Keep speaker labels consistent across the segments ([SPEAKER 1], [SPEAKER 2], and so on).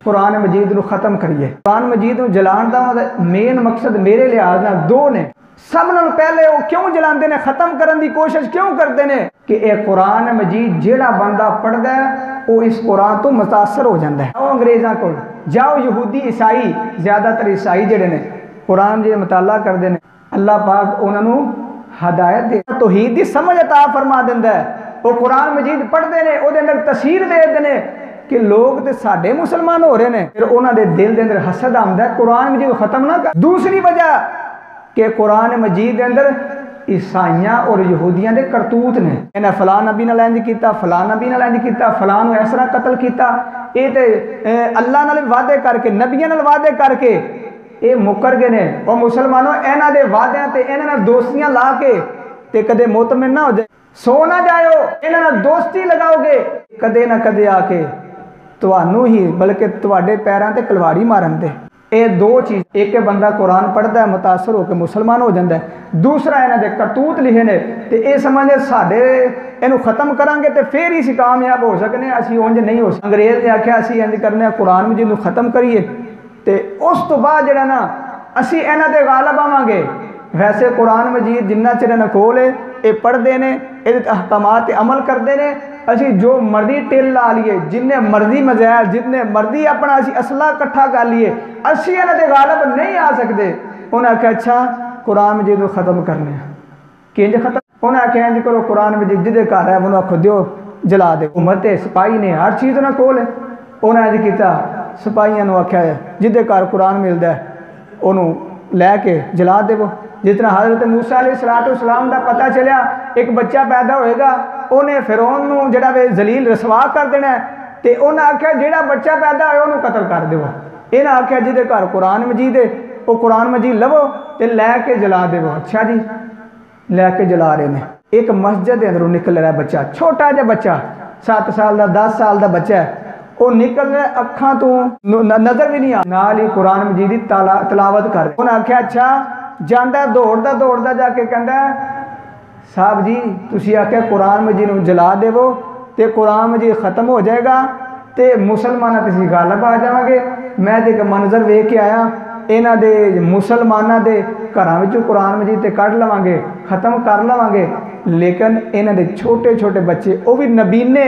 [SPEAKER 1] कुरान मजीद को खत्म करिए। कुरान मजीद जलाने का मेन मकसद मेरे लिहाज ना दो ने। सब नाल पहले वो क्यों जलाते हैं, खत्म करने की कोशिश क्यों करते हैं कि यह कुरान मजीद जेड़ा बंदा पढ़ता है वो इस कुरान तो मुतासर हो जाता है। अंग्रेज़ों को जाओ, यहूदी ईसाई, ज़्यादातर ईसाई जेडे ने कुरान जो मुताला करते हैं, अल्लाह पाक उन्होंने हदायत दे तौहीद की समझ अता फरमा देंदा है। वो कुरान मजीद पढ़ते हैं, वो अंदर तसीर देते हैं कि लोग तो साढ़े मुसलमान हो रहे हैं, फिर उन्होंने दिल के अंदर हसद आता है कुरान मजीद खत्म ना कर। दूसरी वजह कि कुरान मजीद के अंदर ईसाइयां और यहूदियां के करतूत ने, इन्हें फलां नबी नाल इंज कीता, फलां नबी नाल इंज कीता, फलां नूं इस तरह कतल किया। ये तो अल्लाह नाल वादे करके, नबियां नाल वादे करके ये मुकर गए ने। और मुसलमानों इन्हां दे वादियां ते इन्हां नाल दोस्तियां ला के ते कदे मुतमिन ना हो जाए, सो ना जाओ, इन्हां नाल दोस्ती लगाओगे कदे ना कदे आके तुहानू ही बल्कि तुहाडे पैरां ते कलवाड़ी मारन दे। ये दो चीज़, एक बंदा कुरान पढ़ता है मुतासर होकर मुसलमान हो जाता है, दूसरा इन्होंने करतूत लिखे ने तो ये समझे साढ़े इनू खत्म करांगे तो फिर ही कामयाब हो सकने, असी उंज नहीं हो सकते। अंग्रेज़ ने आख्या असी इंज करने कुरान मजीद खत्म करिए तो उस तो बाद जरा ना असी इन्हां ते गालिब आवांगे। वैसे कुरान मजीद जिन्ना चिर इन्हां कोल है ये पढ़ते हैं, ये अहकामात अमल करते हैं, असी जो मर्जी टिल ला लीए, जिन्ने मर्जी मज़ैल, जितने मर्जी अपना असी असला इकट्ठा कर लीए, असी इन्हां ते गालिब नहीं आ सकते। उन्हें आख्या अच्छा कुरान मजीद खत्म करने किंज खत्म, उन्हें आख्या इंज करो कुरान मजीद जिदे घर है उन्होंने आखो दिओ जला दे। हुकूमत सिपाही ने हर चीज़ उन्होंने कोल है, उन्हें इंज किया सिपाहियों आख्या जिदे घर कुरान मिलता है उन्होंने लैके जला देवो। जितना हज़रत मूसा अलैहिस्सलाम का पता चलिया एक बच्चा पैदा होएगा, उन्हें फिरौन नूं जिहड़ा वे जलील रसवा कर देना, तो उन्हें आख्या जिहड़ा बच्चा पैदा होए उन्होंने कतल कर देवो। इन्हें आख्या जिहदे घर कुरान मजीद है वो कुरान मजीद लवो तो लैके जला देवो। अच्छा जी, लैके जला रहे हैं। एक मस्जिद के अंदरों निकल रहा बच्चा, छोटा जिहा बच्चा, 7 साल का 10 साल का बच्चा है, वो निकल रहा अखां तो नज़र भी नहीं आ, नाल ही कुरान मजीद की तलावत कर। उन्हें आख्या अच्छा, जाता दौड़ता दौड़ता जाके कहता साहब जी तुसी आख्या कुरान मजीद जला देवो तो कुरान मजीद खत्म हो जाएगा तो मुसलमाना तुसी गालिब आ जाओगे। मैं तो एक मंजर वेख के आया, इन्हां दे मुसलमाना दे घरां विचों कुरान मजीद ते कढ़ लवांगे, खत्म कर लवांगे, लेकिन इन्हां दे छोटे छोटे बच्चे वो भी नबीने,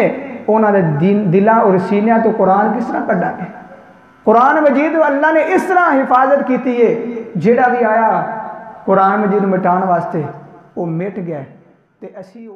[SPEAKER 1] उन्हां दे दिलां और सीनियां तो कुरान किस तरह कढ़ांगे। कुरान मजीद अल्लाह ने इस तरह हिफाजत की है, जिहड़ा भी आया कुरान मजीद मिटाने वास्ते वो मिट गया। तो असी